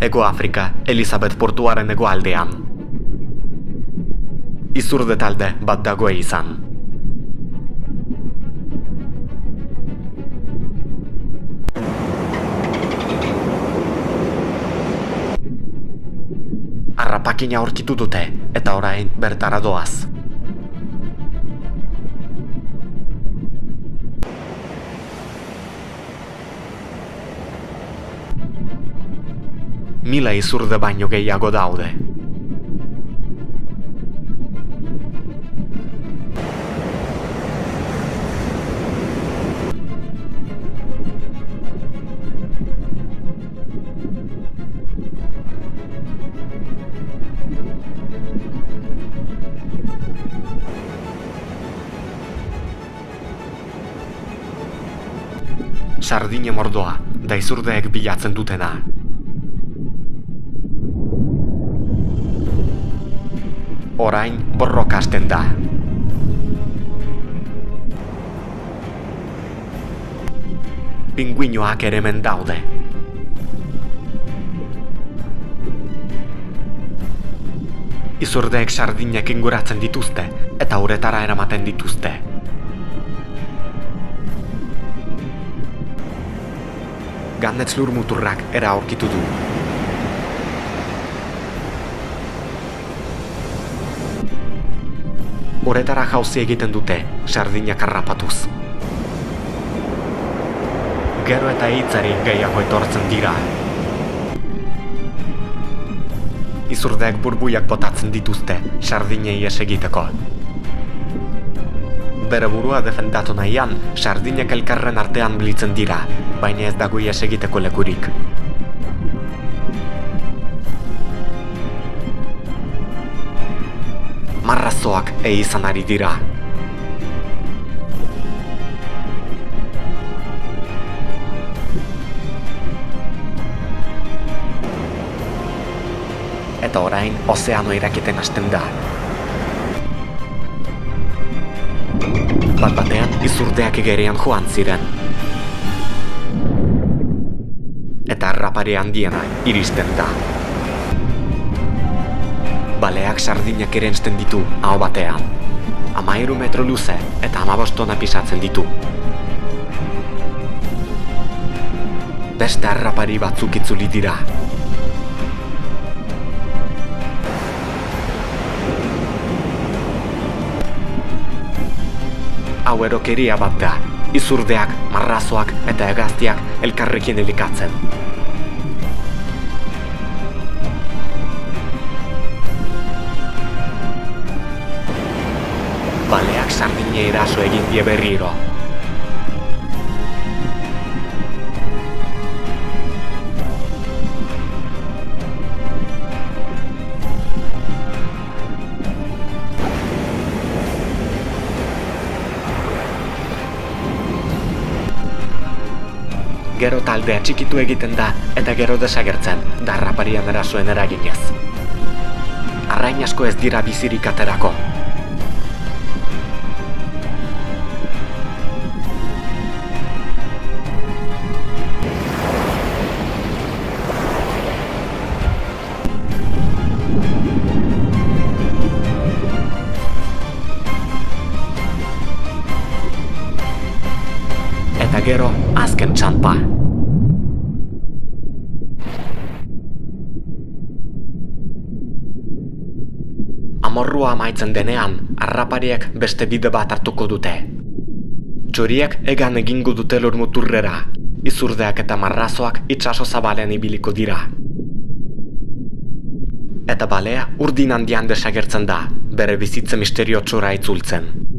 Hego Afrika, Elizabeth portuaren hegoaldean. Izurde talde bat dago izan. Harrapakina aurkitu dute, eta orain bertara doaz. Mila izurde baino gehiago daude. Sardine mordoa, da izurdeek bilatzen dutena. Orain borroka hasten da. Pinguinoak ere hemen daude. Izurdeek sardinak inguratzen dituzte eta uretara eramaten dituzte. Gannetz lur muturrak era aurkitu du. Uretara jauzi egiten dute, sardinak harrapatuz. Gero eta hitzari gehiago etortzen dira. Izurdeek burbuiak botatzen dituzte, sardinei ihes egiteko. Bere burua defendatu nahian, sardinak elkarren artean blitzen dira, baina ez dago ihes egiteko lekurik. Marrazoak izan ari dira. Eta orain, ozeano irakiten hasten da. Bat-batean, izurdeak egerian joan ziren. Eta harrapari handiena iristen da. Baleak sardinak erensten ditu aho batean. 13 metro luze eta 15 tona pisatzen ditu. Beste harrapari batzuk itzuli dira. Hau erokeria bat da, izurdeak, marrazoak eta hegaztiak elkarrekin elikatzen. Baleak sardine eraso egin die berriro. Gero taldea txikitu egiten da eta gero desagertzen, da harraparian erasoen eraginez. Arrain asko ez dira bizirik aterako. Eta gero, azken txanpa. Amorrua amaitzen denean, harrapariek beste bide bat hartuko dute. Txoriek egan egingo dute lur muturrera, izurdeak eta marrazoak itsaso zabalean ibiliko dira. Eta balea urdin handian desagertzen da, bere bizitze misterio txora itzultzen.